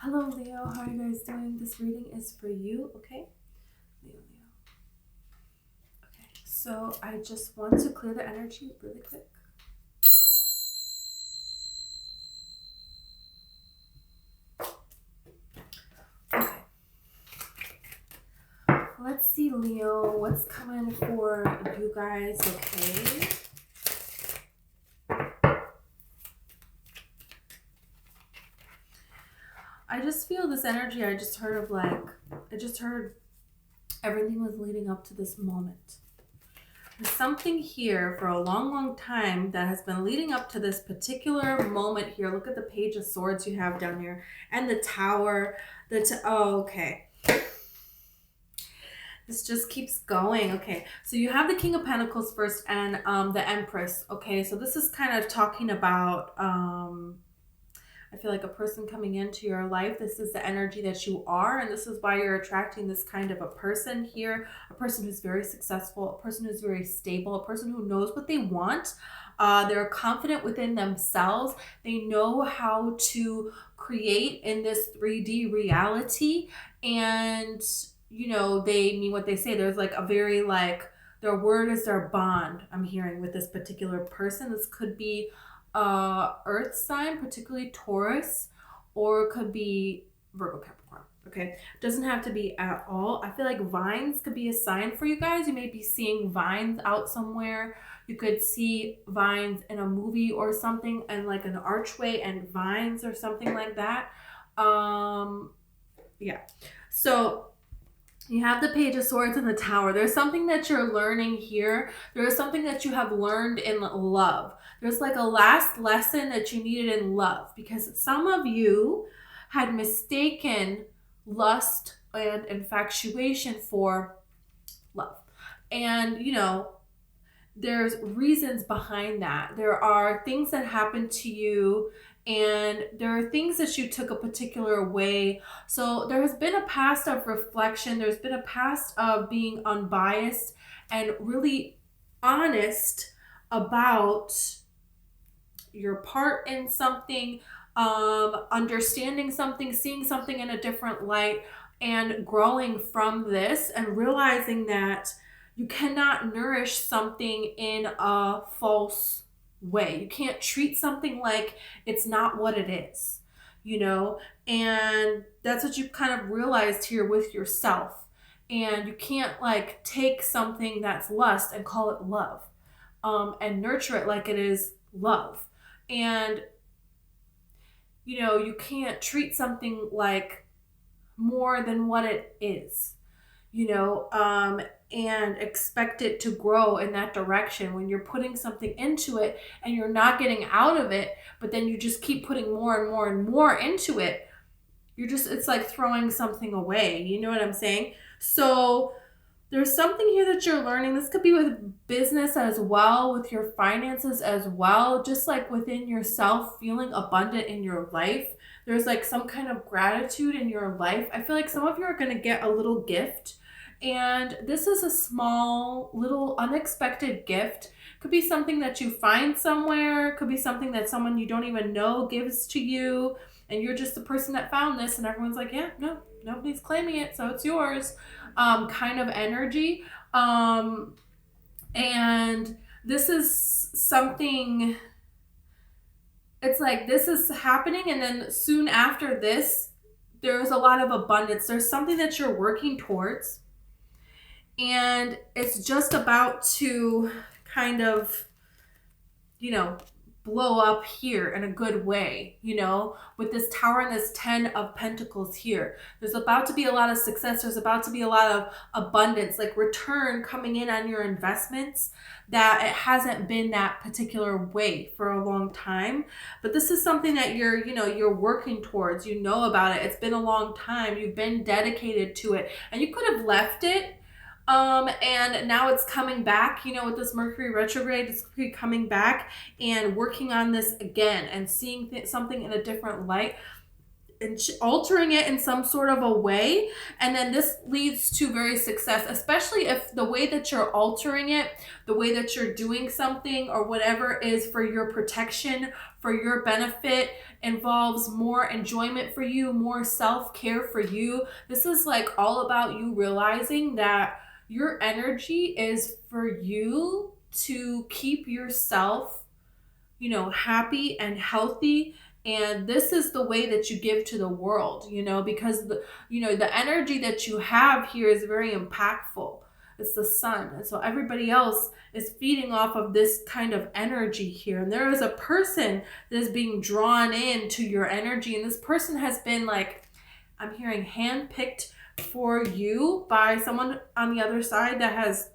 Hello, Leo. How are you guys doing? This reading is for you, okay? Leo. Okay, so I just want to clear the energy really quick. Okay. Let's see, Leo, what's coming for you guys, okay? I just feel this energy. I just heard everything was leading up to this moment. There's something here for a long, long time that has been leading up to this particular moment here. Look at the Page of Swords you have down here and the Tower. Okay. This just keeps going. Okay, so you have the King of Pentacles first and the Empress. Okay, so this is kind of talking about I feel like a person coming into your life. This is the energy that you are, and this is why you're attracting this kind of a person here. A person who's very successful, a person who's very stable, a person who knows what they want. They're confident within themselves. They know how to create in this 3D reality, and they mean what they say. There's like a very their word is their bond. I'm hearing with this particular person. This could be earth sign, particularly Taurus, or it could be Virgo, Capricorn. Okay, doesn't have to be at all. I feel like vines could be a sign for you guys. You may be seeing vines out somewhere. You could see vines in a movie or something, and like an archway and vines or something like that. Yeah. So you have the Page of Swords and the Tower. There's something that you're learning here. There is something that you have learned in love. There's like a last lesson that you needed in love, because some of you had mistaken lust and infatuation for love. And, there's reasons behind that. There are things that happened to you, and there are things that you took a particular way. So there has been a past of reflection. There's been a past of being unbiased and really honest about your part in something, understanding something, seeing something in a different light, and growing from this and realizing that you cannot nourish something in a false way. You can't treat something like it's not what it is, and that's what you kind of realized here with yourself. And you can't take something that's lust and call it love, and nurture it like it is love. And you can't treat something like more than what it is, and expect it to grow in that direction when you're putting something into it and you're not getting out of it, but then you just keep putting more and more and more into it. It's like throwing something away. You know what I'm saying? So there's something here that you're learning. This could be with business as well, with your finances as well, just like within yourself, feeling abundant in your life. There's like some kind of gratitude in your life. I feel like some of you are going to get a little gift, and this is a small, little, unexpected gift. Could be something that you find somewhere. Could be something that someone you don't even know gives to you, and you're just the person that found this, and everyone's like, yeah, no, nobody's claiming it, so it's yours. Kind of energy. And this is something, it's like this is happening, and then soon after this, there's a lot of abundance. There's something that you're working towards, and it's just about to kind of, blow up here in a good way, with this Tower and this 10 of Pentacles here. There's about to be a lot of success. There's about to be a lot of abundance, like return coming in on your investments, that it hasn't been that particular way for a long time. But this is something that you're working towards. You know about it. It's been a long time. You've been dedicated to it, and you could have left it. And now it's coming back, with this Mercury retrograde. It's coming back and working on this again and seeing something in a different light. altering it in some sort of a way, and then this leads to very success, especially if the way that you're altering it, the way that you're doing something or whatever is for your protection, for your benefit, involves more enjoyment for you, more self-care for you. This is like all about you realizing that your energy is for you to keep yourself, you know, happy and healthy. And this is the way that you give to the world, you know, because the energy that you have here is very impactful. It's the sun. And so everybody else is feeding off of this kind of energy here. And there is a person that is being drawn into your energy. And this person has been, like, I'm hearing handpicked for you by someone on the other side that has,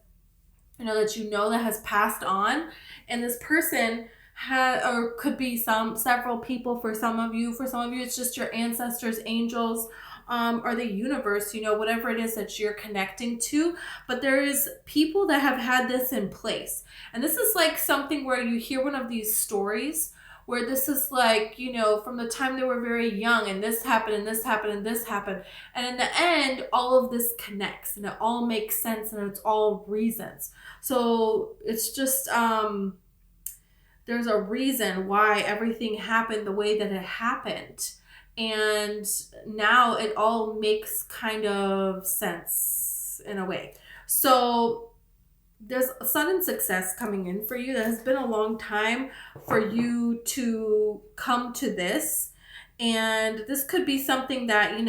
that has passed on. And this person or could be several people for some of you. For some of you, it's just your ancestors, angels, or the universe, whatever it is that you're connecting to. But there is people that have had this in place. And this is like something where you hear one of these stories where this is like, from the time they were very young, and this happened and this happened and this happened. And in the end, all of this connects and it all makes sense and it's all reasons. So it's just, there's a reason why everything happened the way that it happened. And now it all makes kind of sense in a way. So there's sudden success coming in for you. That has been a long time for you to come to this. And this could be something that,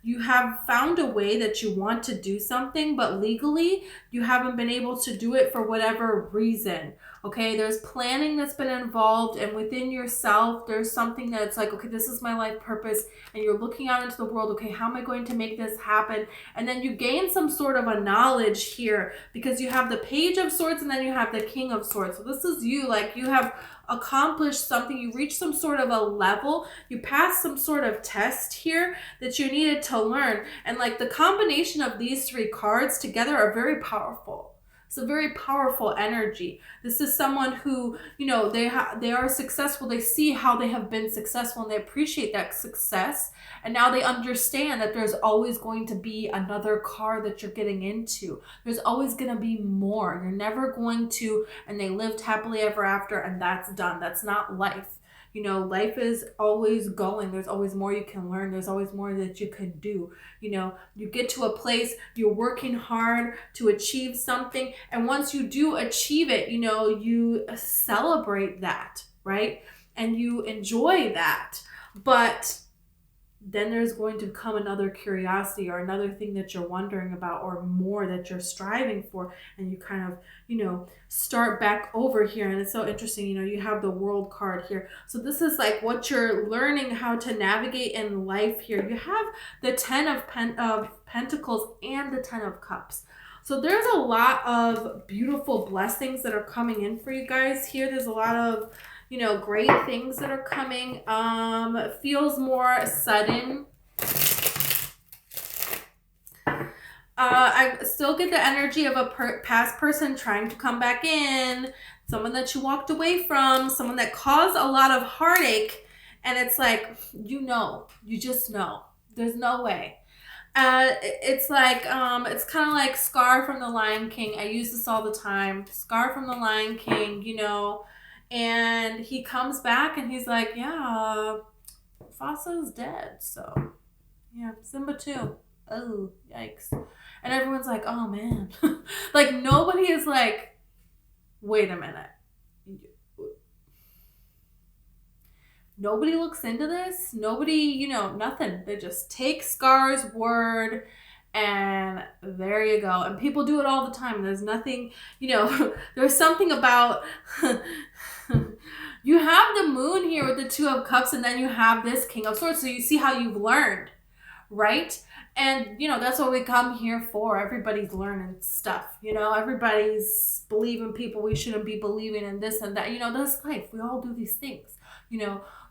you have found a way that you want to do something, but legally you haven't been able to do it for whatever reason. Okay, there's planning that's been involved, and within yourself, there's something that's like, okay, this is my life purpose, and you're looking out into the world, okay, how am I going to make this happen? And then you gain some sort of a knowledge here, because you have the Page of Swords, and then you have the King of Swords. So this is you, like you have accomplished something, you reached some sort of a level, you passed some sort of test here that you needed to learn. And like the combination of these three cards together are very powerful. It's a very powerful energy. This is someone who, they are successful. They see how they have been successful and they appreciate that success. And now they understand that there's always going to be another card that you're getting into. There's always going to be more. You're never going to, and they lived happily ever after and that's done. That's not life. Life is always going. There's always more you can learn. There's always more that you can do. You get to a place, you're working hard to achieve something. And once you do achieve it, you celebrate that, right? And you enjoy that. But then there's going to come another curiosity or another thing that you're wondering about or more that you're striving for. And you kind of, start back over here. And it's so interesting, you have the World card here. So this is like what you're learning how to navigate in life here. You have the 10 of Pentacles and the 10 of Cups. So there's a lot of beautiful blessings that are coming in for you guys here. There's a lot of great things that are coming. It feels more sudden. I still get the energy of a past person trying to come back in, someone that you walked away from, someone that caused a lot of heartache, and it's like, you just know. There's no way. It's like, it's kind of like Scar from the Lion King. I use this all the time. Scar from the Lion King, and he comes back and he's like, yeah, Mufasa is dead. So, yeah, Simba too. Oh, yikes. And everyone's like, oh man. Like nobody is like, wait a minute. Nobody looks into this. Nobody, nothing. They just take Scar's word and there you go. And people do it all the time. There's nothing, there's something about, you have the Moon here with the Two of Cups and then you have this King of Swords. So you see how you've learned, right? And, that's what we come here for. Everybody's learning stuff, everybody's believing people we shouldn't be believing in this and that, that's life. We all do these things,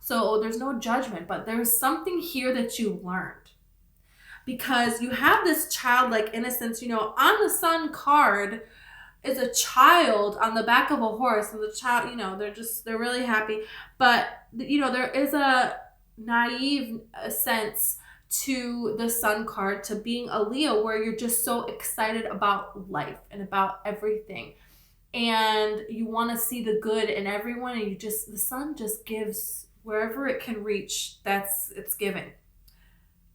so there's no judgment, but there's something here that you learned because you have this childlike innocence, on the Sun card is a child on the back of a horse and the child, they're really happy. But, there is naive sense to the Sun card, to being a Leo, where you're just so excited about life and about everything. And you want to see the good in everyone, and the Sun just gives wherever it can reach. It's giving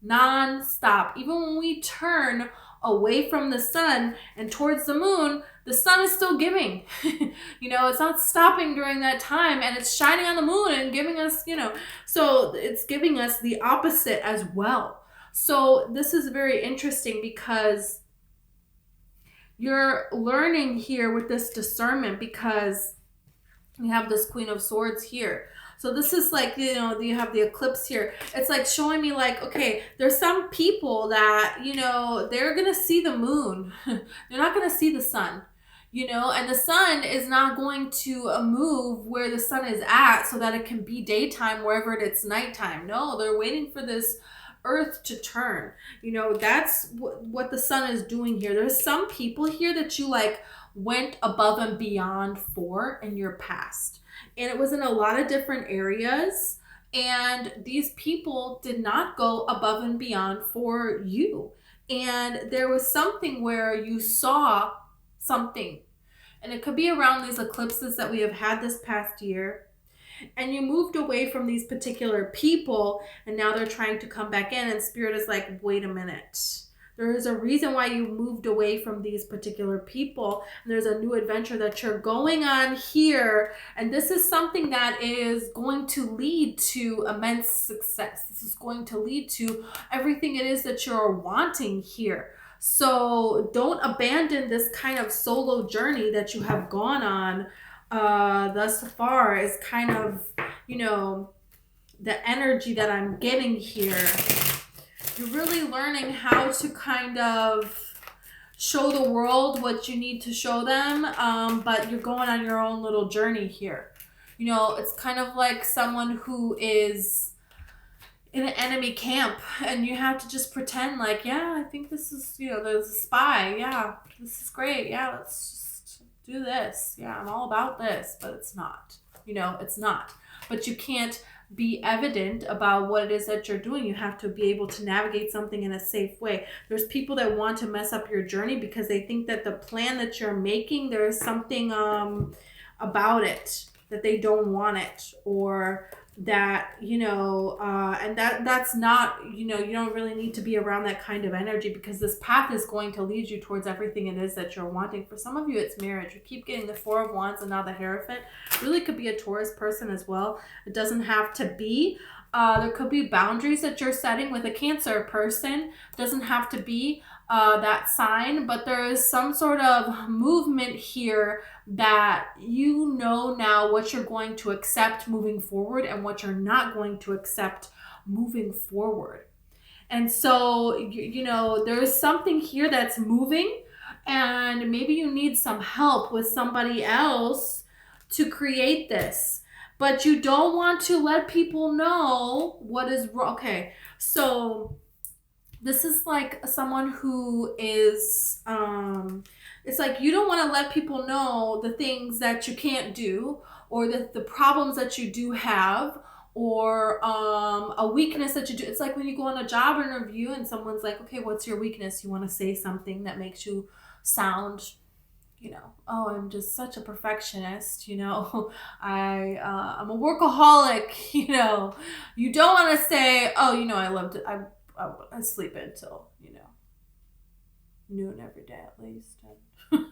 non-stop. Even when we turn away from the Sun and towards the Moon, the Sun is still giving. It's not stopping during that time, and it's shining on the Moon and giving us, so it's giving us the opposite as well. So this is very interesting, because you're learning here with this discernment, because we have this Queen of Swords here. So this is like, you have the eclipse here. It's like showing me like, okay, there's some people that, they're going to see the moon. They're not going to see the Sun, and the Sun is not going to move where the Sun is at so that it can be daytime wherever it's nighttime. No, they're waiting for this Earth to turn. That's what the Sun is doing here. There's some people here that you like went above and beyond for in your past. And it was in a lot of different areas. And these people did not go above and beyond for you. And there was something where you saw something. And it could be around these eclipses that we have had this past year. And you moved away from these particular people, and now they're trying to come back in, and Spirit is like, wait a minute. There is a reason why you moved away from these particular people. And there's a new adventure that you're going on here. And this is something that is going to lead to immense success. This is going to lead to everything it is that you're wanting here. So don't abandon this kind of solo journey that you have gone on thus far. Is kind of, the energy that I'm getting here. You're really learning how to kind of show the world what you need to show them, but you're going on your own little journey here. It's kind of like someone who is in an enemy camp, and you have to just pretend like, yeah, I think this is, there's a spy. Yeah, this is great. Yeah, let's just do this. Yeah, I'm all about this, but it's not. It's not. But you can't be evident about what it is that you're doing. You have to be able to navigate something in a safe way. There's people that want to mess up your journey because they think that the plan that you're making, there's something about it that they don't want it, or that, and that's not, you don't really need to be around that kind of energy, because this path is going to lead you towards everything it is that you're wanting. For some of you, it's marriage. You keep getting the Four of Wands and now the Hierophant. Really could be a Taurus person as well. It doesn't have to be. There could be boundaries that you're setting with a Cancer person. Doesn't have to be that sign, but there is some sort of movement here that now what you're going to accept moving forward and what you're not going to accept moving forward. And so, there's something here that's moving, and maybe you need some help with somebody else to create this. But you don't want to let people know what is wrong. Okay, so this is like someone who is, it's like you don't want to let people know the things that you can't do, or the problems that you do have, or a weakness that you do. It's like when you go on a job interview and someone's like, okay, what's your weakness? You want to say something that makes you sound, oh, I'm just such a perfectionist, I'm a workaholic, You don't want to say, oh, I sleep until, noon every day at least. And,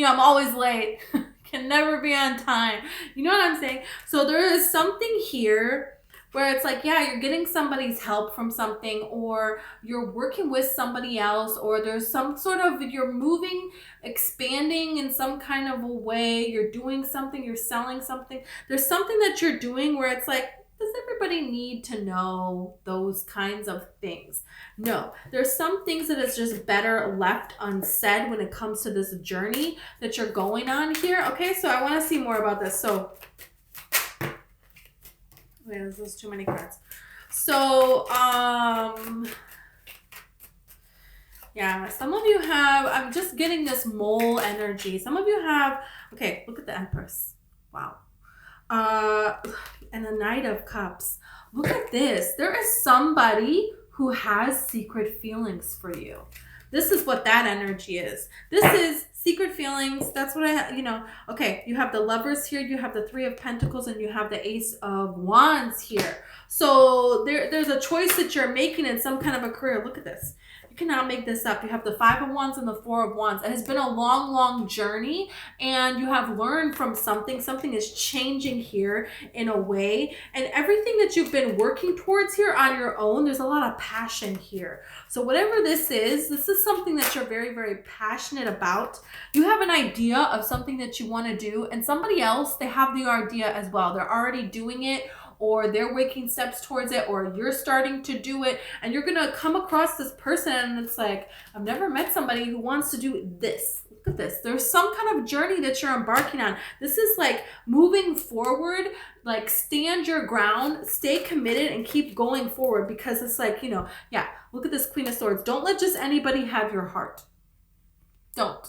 I'm always late. Can never be on time. You know what I'm saying? So there is something here where it's like, yeah, you're getting somebody's help from something, or you're working with somebody else, or there's some sort of, you're moving, expanding in some kind of a way. You're doing something, you're selling something. There's something that you're doing where it's like, does everybody need to know those kinds of things? No, there's some things that is just better left unsaid when it comes to this journey that you're going on here. Okay, so I want to see more about this. So, wait, this is too many cards. So, yeah, some of you have, I'm just getting this mole energy. Some of you have, okay, look at the Empress. Wow. and the Knight of Cups. Look at this. There is somebody who has secret feelings for you. This is what that energy is. This is secret feelings. That's what okay, you have the Lovers here, you have the Three of Pentacles, and you have the Ace of Wands here. So there's a choice that you're making in some kind of a career. Look at this. You cannot make this up. You have the Five of Wands and the Four of Wands. It has been a long, long journey, and you have learned from something. Something is changing here in a way, and everything that you've been working towards here on your own, there's a lot of passion here. So whatever this is something that you're very, very passionate about. You have an idea of something that you want to do, and somebody else, they have the idea as well. They're already doing it, or they're making steps towards it, or you're starting to do it, and you're gonna come across this person and it's like, I've never met somebody who wants to do this. Look at this. There's some kind of journey that you're embarking on. This is like moving forward, like stand your ground, stay committed, and keep going forward, because it's like, yeah, look at this Queen of Swords. Don't let just anybody have your heart. Don't.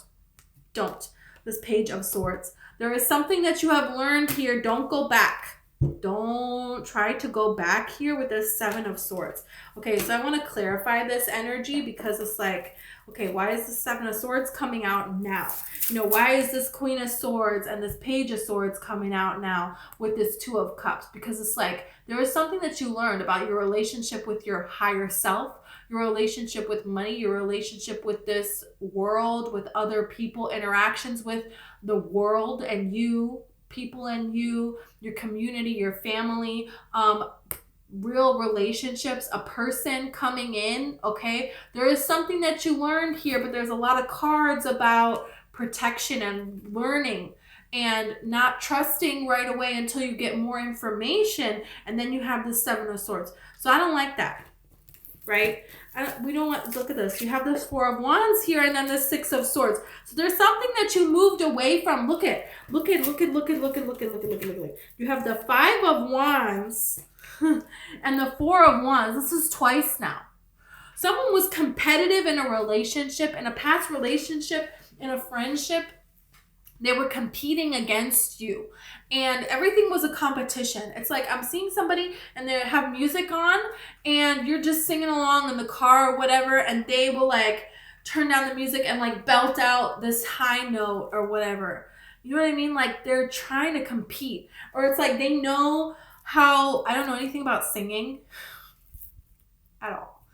This Page of Swords. There is something that you have learned here. Don't go back. Don't try to go back here with this Seven of Swords. Okay, so I want to clarify this energy, because it's like, okay, why is the Seven of Swords coming out now? Why is this Queen of Swords and this Page of Swords coming out now with this Two of Cups? Because it's like, there is something that you learned about your relationship with your higher self, your relationship with money, your relationship with this world, with other people, interactions with the world and you, people and you, your community, your family, real relationships, a person coming in, okay? There is something that you learned here, but there's a lot of cards about protection and learning and not trusting right away until you get more information, and then you have the Seven of Swords. So I don't like that, right? We don't want, look at this. You have this Four of Wands here, and then the Six of Swords. So there's something that you moved away from. Look at. You have the Five of Wands and the Four of Wands. This is twice now. Someone was competitive in a relationship, in a past relationship, in a friendship. They were competing against you, and everything was a competition. It's like, I'm seeing somebody and they have music on and you're just singing along in the car or whatever, and they will like turn down the music and like belt out this high note or whatever. You know what I mean? Like, they're trying to compete, or it's like they know how, I don't know anything about singing at all,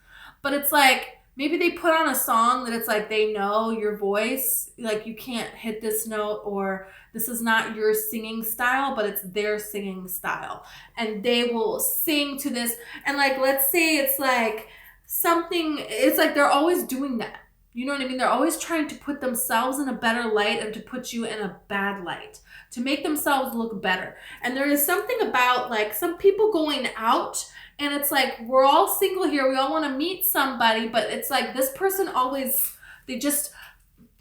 but it's like, maybe they put on a song that it's like, they know your voice, like you can't hit this note, or this is not your singing style, but it's their singing style. And they will sing to this. And like, let's say it's like something, it's like they're always doing that. You know what I mean? They're always trying to put themselves in a better light and to put you in a bad light, to make themselves look better. And there is something about like some people going out, and it's like, we're all single here. We all want to meet somebody, but it's like this person always, they just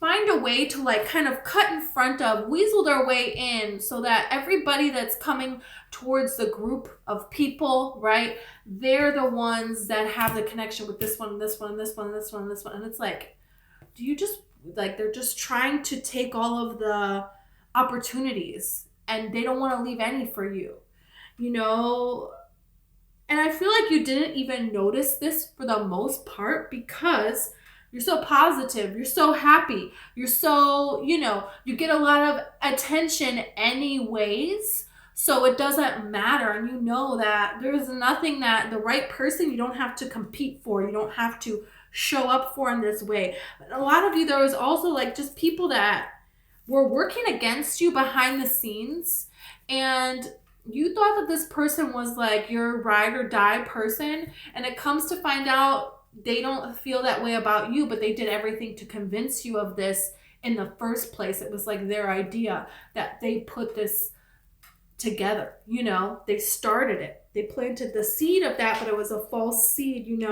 find a way to like kind of cut in front of, weasel their way in, so that everybody that's coming towards the group of people, right, they're the ones that have the connection with this one, this one, this one, this one, this one. And it's like, do you just, like, they're just trying to take all of the opportunities, and they don't want to leave any for you, And I feel like you didn't even notice this for the most part, because you're so positive, you're so happy, you're so, you get a lot of attention anyways, so it doesn't matter. And you know that there's nothing that the right person you don't have to compete for, you don't have to show up for in this way. But a lot of you, there was also like just people that were working against you behind the scenes, and you thought that this person was like your ride or die person, and it comes to find out they don't feel that way about you, but they did everything to convince you of this in the first place. It was like their idea that they put this together, they started it. They planted the seed of that, but it was a false seed,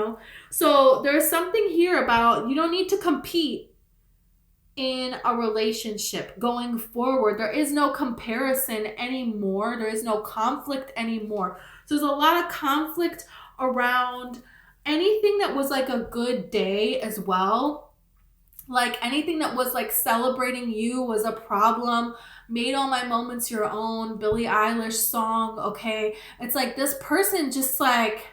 So there's something here about you don't need to compete in a relationship going forward. There is no comparison anymore. There is no conflict anymore. So there's a lot of conflict around anything that was like a good day as well. Like anything that was like celebrating you was a problem. Made all my moments your own. Billie Eilish song. Okay. It's like this person just like,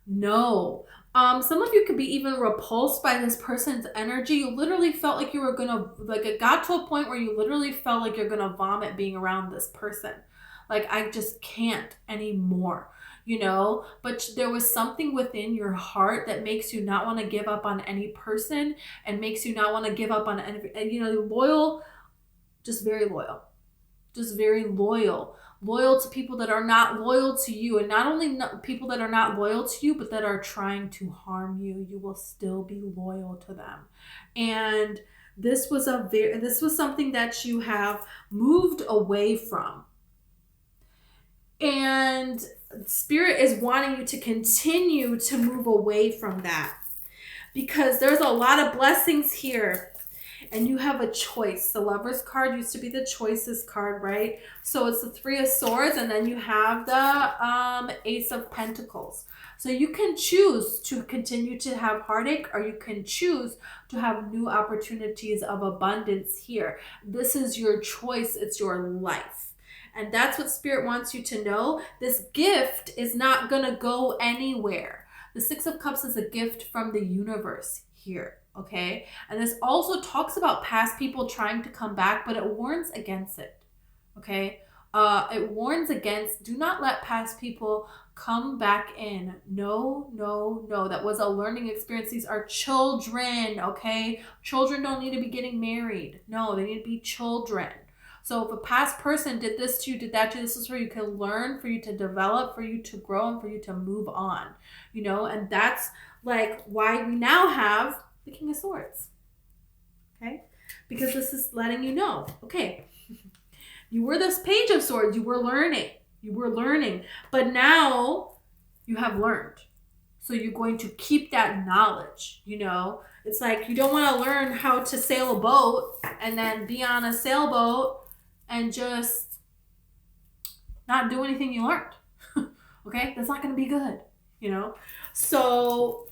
no. Some of you could be even repulsed by this person's energy. You literally felt like you were gonna, like, it got to a point where you literally felt like you're gonna vomit being around this person. Like, I just can't anymore, you know? But there was something within your heart that makes you not want to give up on any person and makes you not want to give up on any, you know, loyal, just very loyal. Just very loyal to people that are not loyal to you, and not only people that are not loyal to you but that are trying to harm you. You will still be loyal to them. And this was something that you have moved away from, and Spirit is wanting you to continue to move away from that, because there's a lot of blessings here. And you have a choice. The Lover's card used to be the choices card, right? So it's the Three of Swords, and then you have the Ace of Pentacles. So you can choose to continue to have heartache, or you can choose to have new opportunities of abundance here. This is your choice. It's your life. And that's what Spirit wants you to know. This gift is not going to go anywhere. The Six of Cups is a gift from the universe here. Okay. And this also talks about past people trying to come back, but it warns against it. Okay. It warns against, do not let past people come back in. No, no, no. That was a learning experience. These are children. Okay. Children don't need to be getting married. No, they need to be children. So if a past person did this to you, did that to you, this is where you can learn, for you to develop, for you to grow, and for you to move on, you know, and that's like why we now have the King of Swords, okay? Because this is letting you know, okay, you were this Page of Swords, you were learning, but now you have learned. So you're going to keep that knowledge, you know? It's like you don't want to learn how to sail a boat and then be on a sailboat and just not do anything you learned, okay? That's not going to be good, you know? So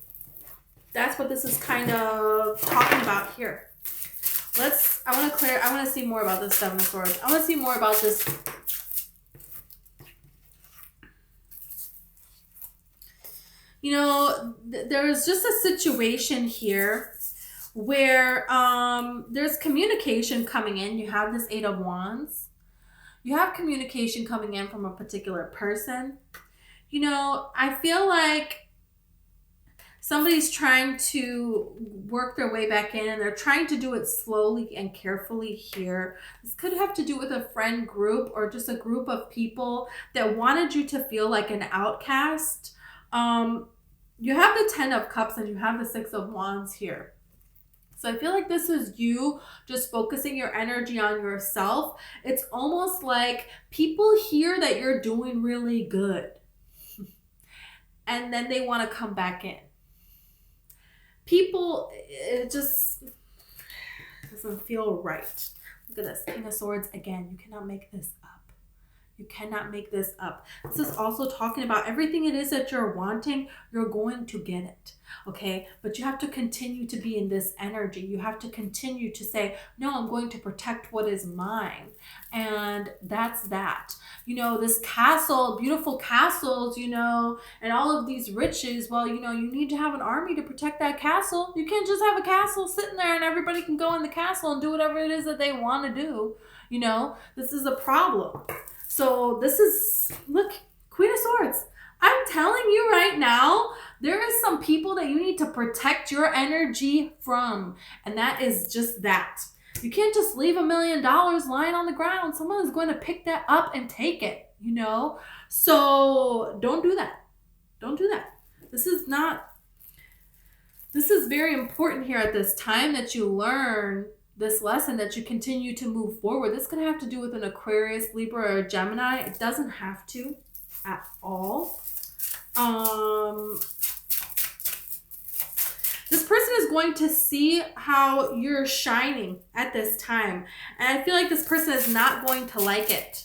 that's what this is kind of talking about here. I want to see more about this Seven of Swords. I want to see more about this. You know, there's just a situation here where there's communication coming in. You have this Eight of Wands. You have communication coming in from a particular person. You know, I feel like somebody's trying to work their way back in, and they're trying to do it slowly and carefully here. This could have to do with a friend group or just a group of people that wanted you to feel like an outcast. You have the Ten of Cups and you have the Six of Wands here. So I feel like this is you just focusing your energy on yourself. It's almost like people hear that you're doing really good, and then they want to come back in. People, it just doesn't feel right. Look at this, King of Swords again. You cannot make this up. You cannot make this up. This is also talking about everything it is that you're wanting, you're going to get it, okay? But you have to continue to be in this energy. You have to continue to say, no, I'm going to protect what is mine. And that's that. You know, this castle, beautiful castles, you know, and all of these riches, well, you know, you need to have an army to protect that castle. You can't just have a castle sitting there and everybody can go in the castle and do whatever it is that they want to do. You know, this is a problem. So this is, look, Queen of Swords. I'm telling you right now, there is some people that you need to protect your energy from. And that is just that. You can't just leave $1 million lying on the ground. Someone is going to pick that up and take it, you know? So don't do that. Don't do that. This is very important here at this time that you learn this lesson, that you continue to move forward. This could have to do with an Aquarius, Libra, or Gemini. It doesn't have to at all. This person is going to see how you're shining at this time. And I feel like this person is not going to like it.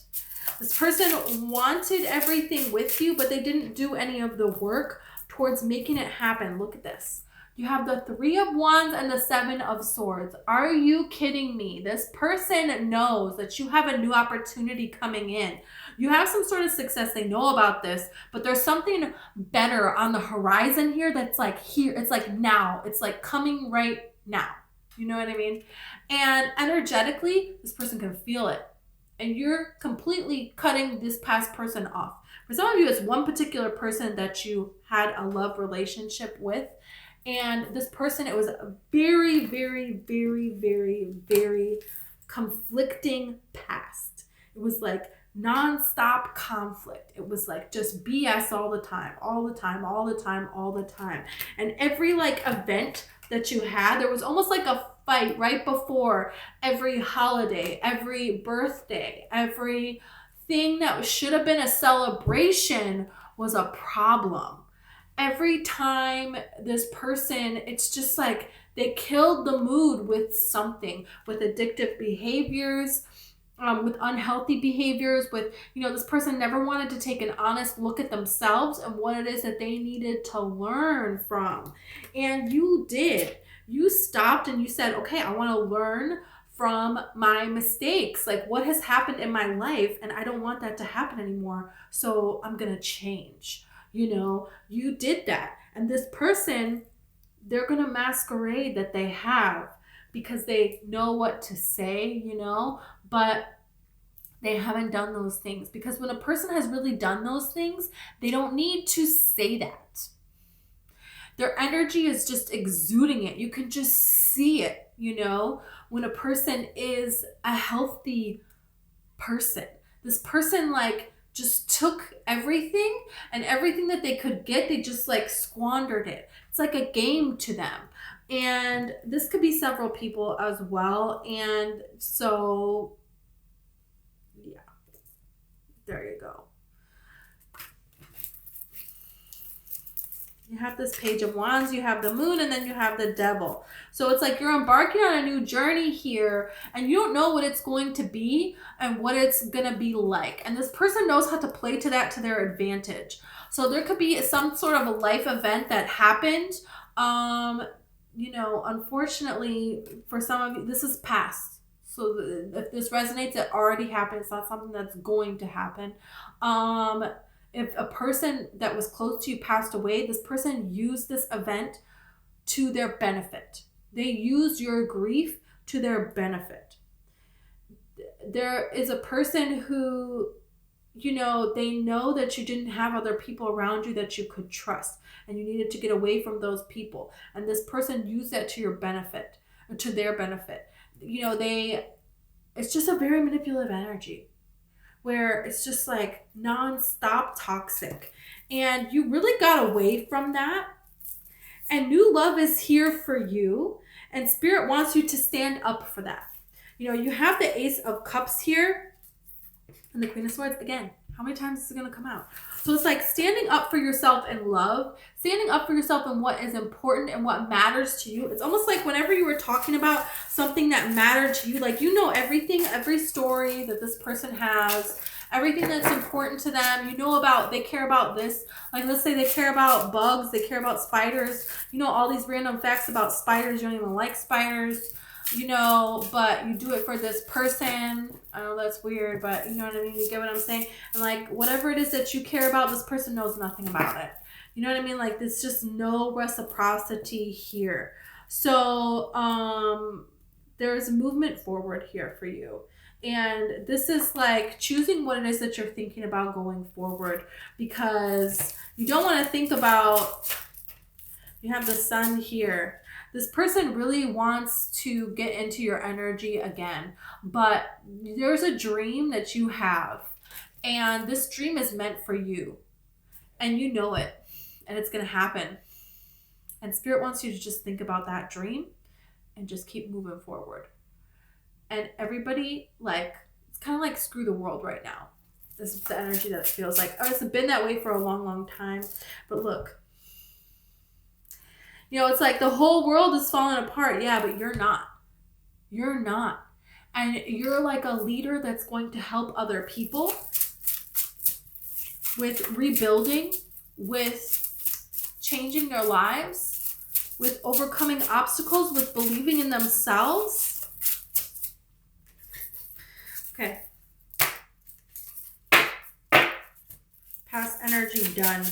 This person wanted everything with you, but they didn't do any of the work towards making it happen. Look at this. You have the Three of Wands and the Seven of Swords. Are you kidding me? This person knows that you have a new opportunity coming in. You have some sort of success. They know about this, but there's something better on the horizon here that's like here. It's like now. It's like coming right now. You know what I mean? And energetically, this person can feel it. And you're completely cutting this past person off. For some of you, it's one particular person that you had a love relationship with. And this person, it was a very, very, very, very, very conflicting past. It was like nonstop conflict. It was like just BS all the time, all the time, all the time, all the time. And every like event that you had, there was almost like a fight right before every holiday, every birthday, every thing that should have been a celebration was a problem. Every time this person, it's just like they killed the mood with something, with addictive behaviors, with unhealthy behaviors, with, this person never wanted to take an honest look at themselves and what it is that they needed to learn from. And you did. You stopped and you said, okay, I want to learn from my mistakes. Like, what has happened in my life, and I don't want that to happen anymore. So I'm going to change. You did that. And this person, they're going to masquerade that they have because they know what to say, but they haven't done those things. Because when a person has really done those things, they don't need to say that. Their energy is just exuding it. You can just see it, when a person is a healthy person. This person just took everything, and everything that they could get, they just squandered it. It's like a game to them. And this could be several people as well. And so, yeah, there you go. You have this Page of Wands, you have the Moon, and then you have the Devil. So it's like you're embarking on a new journey here, and you don't know what it's going to be and what it's going to be like. And this person knows how to play to that to their advantage. So there could be some sort of a life event that happened. Unfortunately, for some of you, this is past. So if this resonates, it already happened. It's not something that's going to happen. If a person that was close to you passed away, this person used this event to their benefit. They used your grief to their benefit. There is a person who, they know that you didn't have other people around you that you could trust, and you needed to get away from those people. And this person used that to your benefit, or to their benefit. It's just a very manipulative energy, where it's just like nonstop toxic. And you really got away from that. And new love is here for you. And Spirit wants you to stand up for that. You have the Ace of Cups here and the Queen of Swords. Again, how many times is it going to come out? So it's like standing up for yourself in love, standing up for yourself in what is important and what matters to you. It's almost like whenever you were talking about something that mattered to you, everything, every story that this person has, everything that's important to them, they care about this. Like, let's say they care about bugs, they care about spiders, all these random facts about spiders. You don't even like spiders, but you do it for this person. I know that's weird, but you know what I mean? You get what I'm saying? And whatever it is that you care about, this person knows nothing about it. You know what I mean? There's just no reciprocity here. So, there's movement forward here for you. And this is choosing what it is that you're thinking about going forward, because you don't want to think about, you have the Sun here. This person really wants to get into your energy again, but there's a dream that you have, and this dream is meant for you, and you know it, and it's going to happen. And Spirit wants you to just think about that dream and just keep moving forward. And everybody, it's kind of like screw the world right now. This is the energy that it feels like. Oh, it's been that way for a long, long time. But look, it's like the whole world is falling apart. Yeah, but you're not. You're not. And you're like a leader that's going to help other people with rebuilding, with changing their lives, with overcoming obstacles, with believing in themselves. Okay. Past energy done.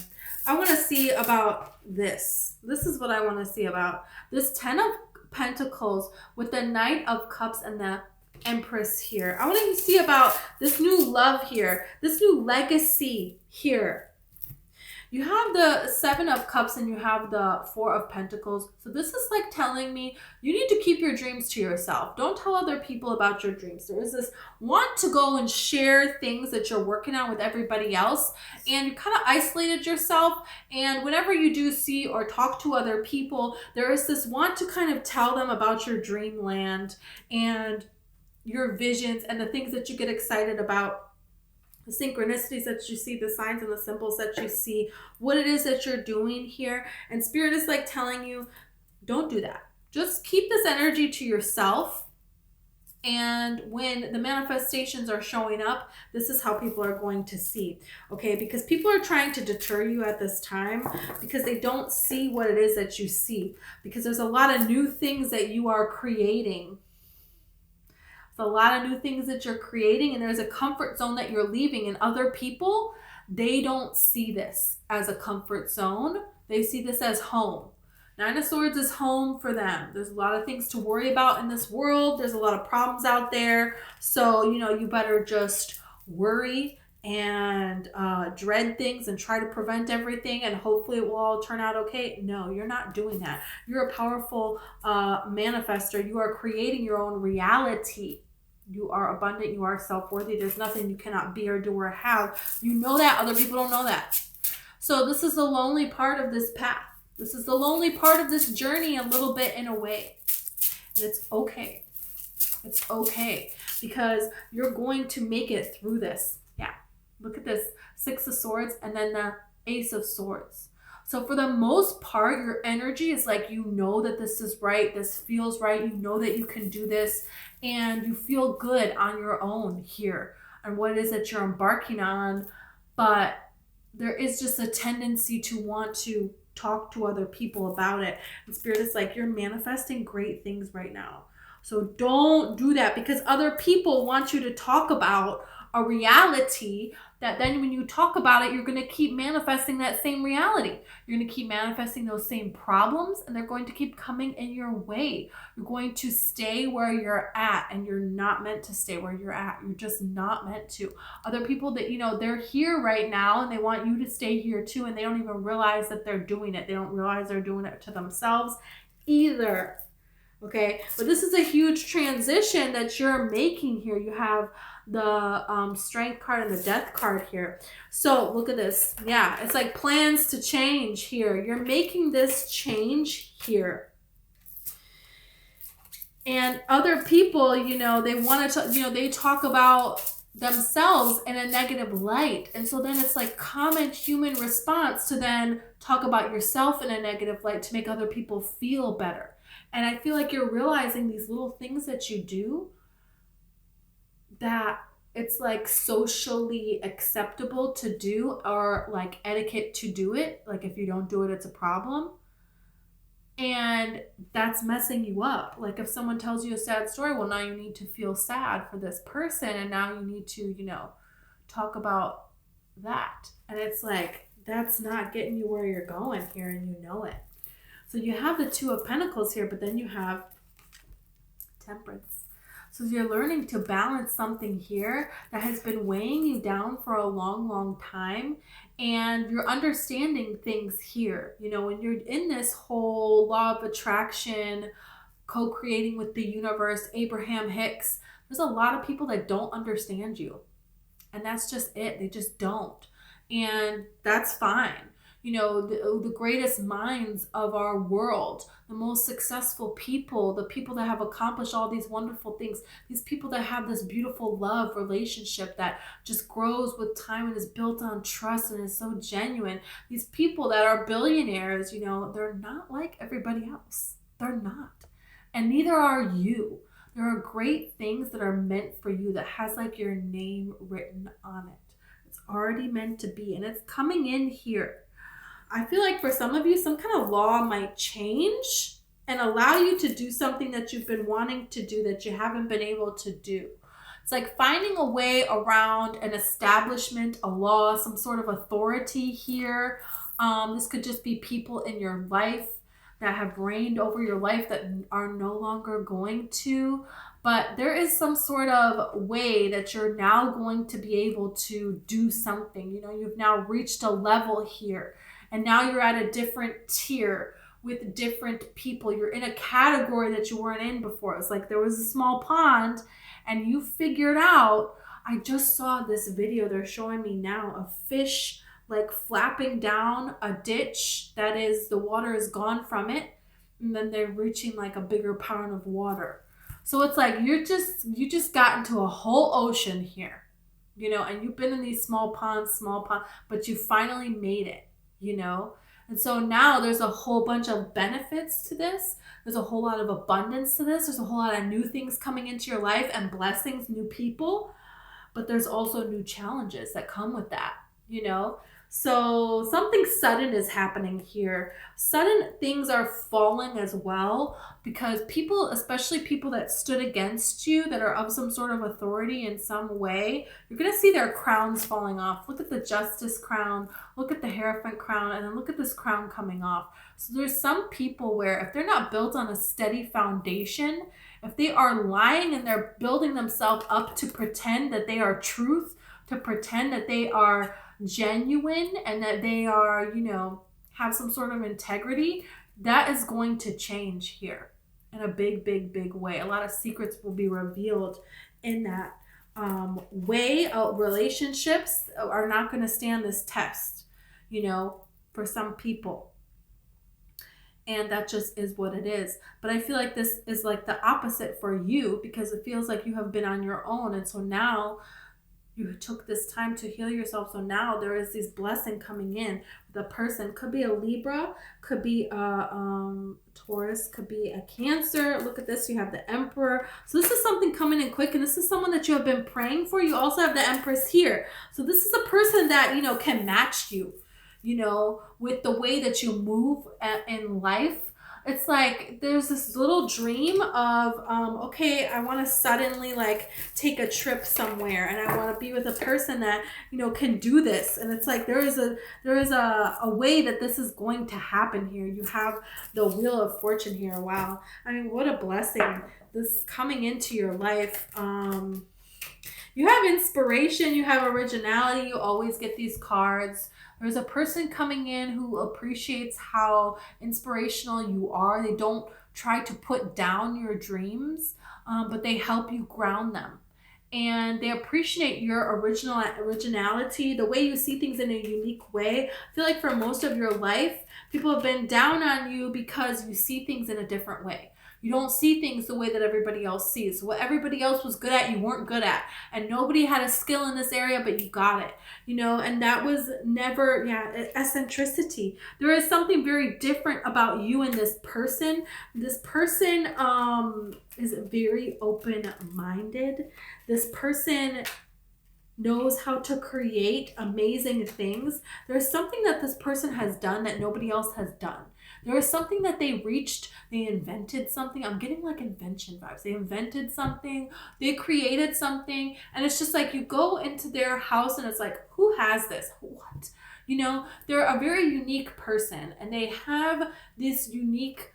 I want to see about this. This is what I want to see about. This 10 of Pentacles with the Knight of Cups and the Empress here. I want to see about this new love here, this new legacy here. You have the 7 of Cups and you have the 4 of Pentacles. So this is like telling me you need to keep your dreams to yourself. Don't tell other people about your dreams. There is this want to go and share things that you're working on with everybody else, and you kind of isolated yourself. And whenever you do see or talk to other people, there is this want to kind of tell them about your dreamland and your visions and the things that you get excited about. The synchronicities that you see, the signs and the symbols that you see, what it is that you're doing here. And Spirit is like telling you, don't do that. Just keep this energy to yourself. And when the manifestations are showing up, this is how people are going to see. Okay, because people are trying to deter you at this time because they don't see what it is that you see. Because there's a lot of new things that you are creating. A lot of new things that you're creating, and there's a comfort zone that you're leaving, and other people, they don't see this as a comfort zone. They see this as home. 9 of Swords is home for them. There's a lot of things to worry about in this world. There's a lot of problems out there. So, you better just worry and dread things and try to prevent everything, and hopefully it will all turn out okay. No, you're not doing that. You're a powerful manifester. You are creating your own reality. You are abundant. You are self-worthy. There's nothing you cannot be or do or have. You know that. Other people don't know that. So this is the lonely part of this path. This is the lonely part of this journey a little bit in a way. And it's okay. It's okay because you're going to make it through this. Yeah. Look at this. 6 of Swords and then the Ace of Swords. So for the most part, your energy is like, you know that this is right. This feels right. You know that you can do this. And you feel good on your own here and what it is that you're embarking on. But there is just a tendency to want to talk to other people about it. And Spirit is like, you're manifesting great things right now. So don't do that because other people want you to talk about a reality that then when you talk about it, you're going to keep manifesting that same reality. You're going to keep manifesting those same problems, and they're going to keep coming in your way. You're going to stay where you're at, and you're not meant to stay where you're at. You're just not meant to. Other people that, they're here right now, and they want you to stay here too, and they don't even realize that they're doing it. They don't realize they're doing it to themselves either. Okay, but this is a huge transition that you're making here. You have the Strength card and the Death card here. So look at this. Yeah, it's like plans to change here. You're making this change here. And other people, they want to, they talk about themselves in a negative light. And so then it's like common human response to then talk about yourself in a negative light to make other people feel better. And I feel like you're realizing these little things that you do, that it's like socially acceptable to do, or like etiquette to do it. Like if you don't do it, it's a problem. And that's messing you up. Like if someone tells you a sad story, well, now you need to feel sad for this person. And now you need to, talk about that. And it's like, that's not getting you where you're going here, and you know it. So you have the 2 of Pentacles here, but then you have Temperance. So you're learning to balance something here that has been weighing you down for a long, long time. And you're understanding things here. When you're in this whole law of attraction, co-creating with the universe, Abraham Hicks, there's a lot of people that don't understand you. And that's just it. They just don't. And that's fine. The greatest minds of our world, the most successful people, the people that have accomplished all these wonderful things, these people that have this beautiful love relationship that just grows with time and is built on trust and is so genuine. These people that are billionaires, they're not like everybody else. They're not. And neither are you. There are great things that are meant for you that has like your name written on it. It's already meant to be, and it's coming in here. I feel like for some of you, some kind of law might change and allow you to do something that you've been wanting to do that you haven't been able to do. It's like finding a way around an establishment, a law, some sort of authority here. This could just be people in your life that have reigned over your life that are no longer going to. But there is some sort of way that you're now going to be able to do something. You know, you've now reached a level here, and now you're at a different tier with different people. You're in a category that you weren't in before. It's like there was a small pond and you figured out, I just saw this video they're showing me now, a fish like flapping down a ditch that is, the water is gone from it, and then they're reaching like a bigger pound of water. So it's like you just got into a whole ocean here, you know, and you've been in these small ponds, but you finally made it, you know. And so now there's a whole bunch of benefits to this. There's a whole lot of abundance to this. There's a whole lot of new things coming into your life and blessings, new people. But there's also new challenges that come with that, you know. So something sudden is happening here. Sudden things are falling as well, because people, especially people that stood against you, that are of some sort of authority in some way, you're going to see their crowns falling off. Look at the Justice crown, look at the Hierophant crown, and then look at this crown coming off. So there's some people where if they're not built on a steady foundation, if they are lying and they're building themselves up to pretend that they are truth, to pretend that they are genuine and that they are, you know, have some sort of integrity, that is going to change here in a big way. A lot of secrets will be revealed in that way. Relationships are not going to stand this test, you know, for some people. And that just is what it is. But I feel like this is like the opposite for you, because it feels like you have been on your own. And so now you took this time to heal yourself. So now there is this blessing coming in. The person could be a Libra, could be a Taurus, could be a Cancer. Look at this. You have the Emperor. So this is something coming in quick. And this is someone that you have been praying for. You also have the Empress here. So this is a person that, you know, can match you, you know, with the way that you move in life. It's like there's this little dream of, okay, I want to suddenly like take a trip somewhere, and I want to be with a person that, you know, can do this. And it's like there is a way that this is going to happen here. You have the Wheel of Fortune here. Wow. I mean, what a blessing. This coming into your life. You have inspiration, you have originality. You always get these cards. There's a person coming in who appreciates how inspirational you are. They don't try to put down your dreams, but they help you ground them. And they appreciate your originality, the way you see things in a unique way. I feel like for most of your life, people have been down on you because you see things in a different way. You don't see things the way that everybody else sees. What everybody else was good at, you weren't good at. And nobody had a skill in this area, but you got it. You know, and that was never, eccentricity. There is something very different about you and this person. This person is very open-minded. This person knows how to create amazing things. There's something that this person has done that nobody else has done. There is something that they reached, they invented something. I'm getting like invention vibes. They invented something, they created something, and it's just like you go into their house and it's like, who has this? What? You know, they're a very unique person and they have this unique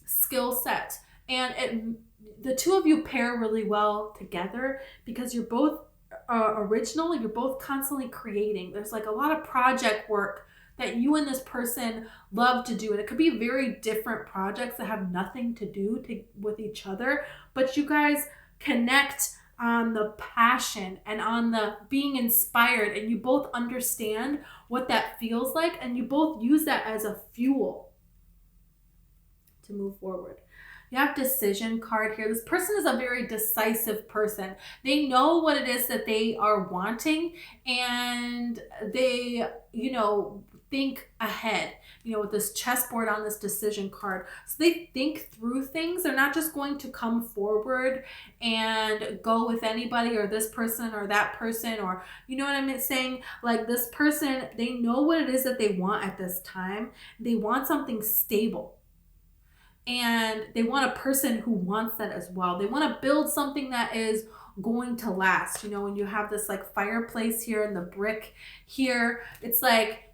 skill set. And the two of you pair really well together because you're both original, you're both constantly creating. There's like a lot of project work that you and this person love to do. And it could be very different projects that have nothing to do with each other, but you guys connect on the passion and on the being inspired, and you both understand what that feels like, and you both use that as a fuel to move forward. You have Decision card here. This person is a very decisive person. They know what it is that they are wanting, and they, you know, think ahead, with this chessboard on this decision card. So they think through things. They're not just going to come forward and go with anybody or this person or that person, or you know what I'm saying? Like this person, they know what it is that they want at this time. They want something stable. And they want a person who wants that as well. They want to build something that is going to last. When you have this like fireplace here and the brick here, it's like,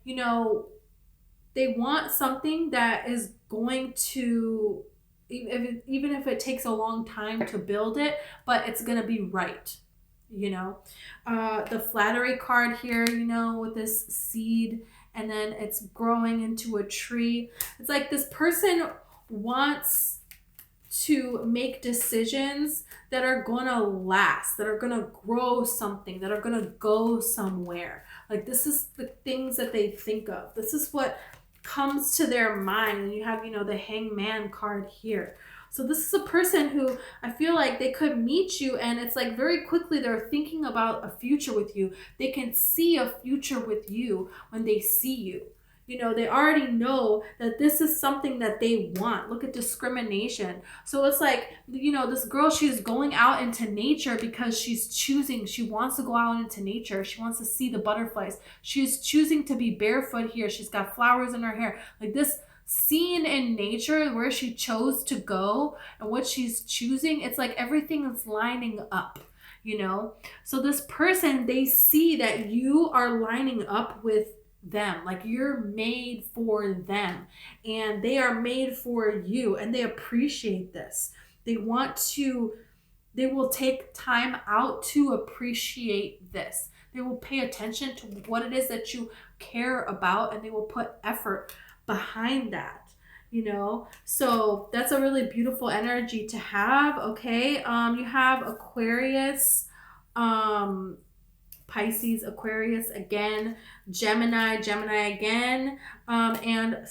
they want something that is going to, even if it takes a long time to build it, but it's going to be right. The flattery card here, with this seed, and then it's growing into a tree. It's like this person wants to make decisions that are going to last, that are going to grow something, that are going to go somewhere. Like this is the things that they think of. This is what comes to their mind. And you have, the hangman card here. So this is a person who I feel like they could meet you, and it's like very quickly they're thinking about a future with you. They can see a future with you when they see you. They already know that this is something that they want. Look at discrimination. So it's like, this girl, she's going out into nature because she wants to go out into nature. She wants to see the butterflies. She's choosing to be barefoot here. She's got flowers in her hair. Like this scene in nature where she chose to go and what she's choosing, it's like everything is lining up. So this person, they see that you are lining up with them, like you're made for them and they are made for you, and they appreciate this. They will take time out to appreciate this. They will pay attention to what it is that you care about, and they will put effort behind that. So that's a really beautiful energy to have. Okay. You have Aquarius, Pisces, Aquarius again, Gemini again, and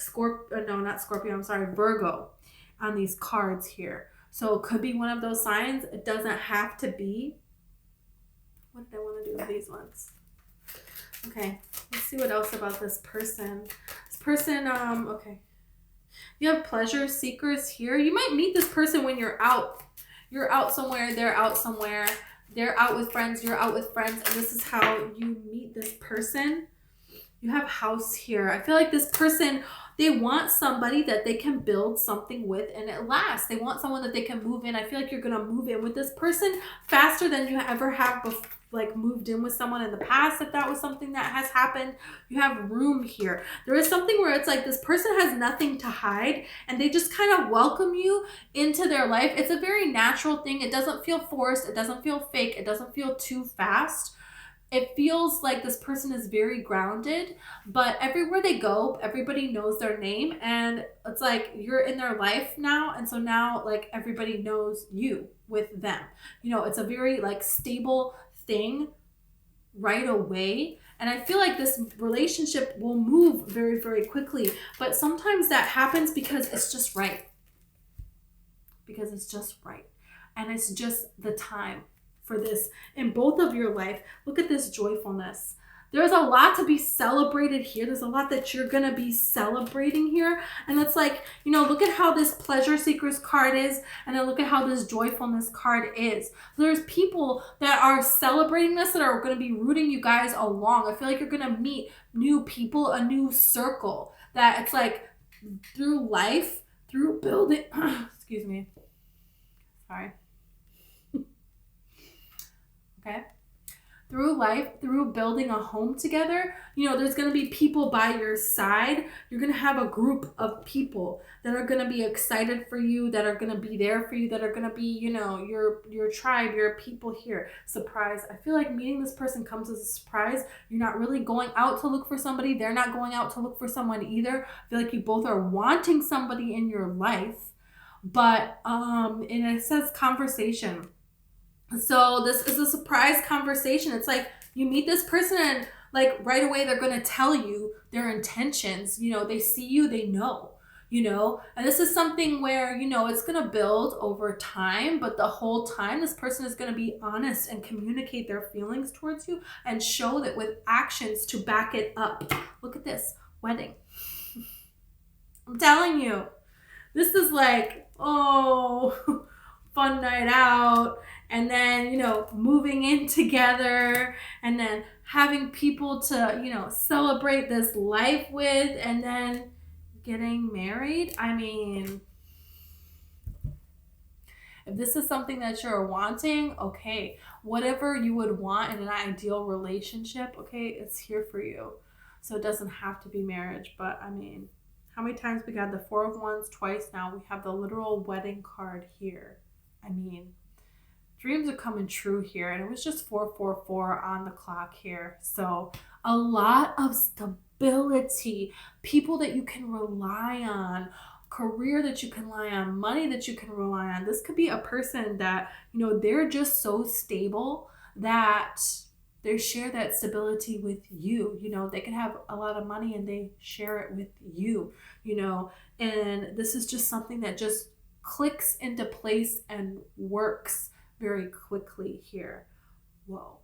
Virgo on these cards here. So it could be one of those signs. It doesn't have to be. What did I want to do with these ones? Okay, let's see what else about this person. This person, okay. You have pleasure seekers here. You might meet this person when you're out. You're out somewhere, they're out somewhere. They're out with friends, you're out with friends, and this is how you meet this person. You have house here. I feel like this person, they want somebody that they can build something with and it lasts. They want someone that they can move in. I feel like you're going to move in with this person faster than you ever have before. Like moved in with someone in the past, if that was something that has happened. You have room here. There is something where it's like this person has nothing to hide and they just kind of welcome you into their life. It's a very natural thing. It doesn't feel forced. It doesn't feel fake. It doesn't feel too fast. It feels like this person is very grounded, but everywhere they go, everybody knows their name, and it's like you're in their life now, and so now like everybody knows you with them. It's a very like stable thing right away, and I feel like this relationship will move very, very quickly, but sometimes that happens because it's just right, and it's just the time for this in both of your life. Look at this joyfulness. There's a lot to be celebrated here. There's a lot that you're going to be celebrating here. And it's like, look at how this pleasure seekers card is. And then look at how this joyfulness card is. So there's people that are celebrating this, that are going to be rooting you guys along. I feel like you're going to meet new people, a new circle, that it's like through life, through building, excuse me. Sorry. Okay. Through life, through building a home together, there's going to be people by your side. You're going to have a group of people that are going to be excited for you, that are going to be there for you, that are going to be, your tribe, your people here. Surprise. I feel like meeting this person comes as a surprise. You're not really going out to look for somebody. They're not going out to look for someone either. I feel like you both are wanting somebody in your life, but, and it says conversation. So this is a surprise conversation. It's like you meet this person and like right away they're going to tell you their intentions. They see you, they know, and this is something where, it's going to build over time, but the whole time this person is going to be honest and communicate their feelings towards you and show that with actions to back it up. Look at this. wedding. I'm telling you, this is like, oh, fun night out, and then, you know, moving in together, and then having people to, you know, celebrate this life with, and then getting married. I mean, if this is something that you're wanting, okay, whatever you would want in an ideal relationship, okay, it's here for you. So it doesn't have to be marriage, but I mean, how many times we got the Four of Wands twice now? We have the literal wedding card here. I mean, dreams are coming true here, and it was just 444 on the clock here. So a lot of stability, people that you can rely on, career that you can rely on, money that you can rely on. This could be a person that, you know, they're just so stable that they share that stability with you. You know, they can have a lot of money and they share it with you, you know, and this is just something that just clicks into place and works very quickly here. Whoa.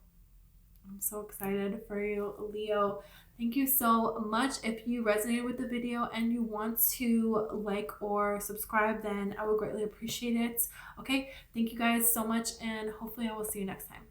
I'm so excited for you, Leo. Thank you so much. If you resonated with the video and you want to like or subscribe, then I would greatly appreciate it. Okay, thank you guys so much, and hopefully I will see you next time.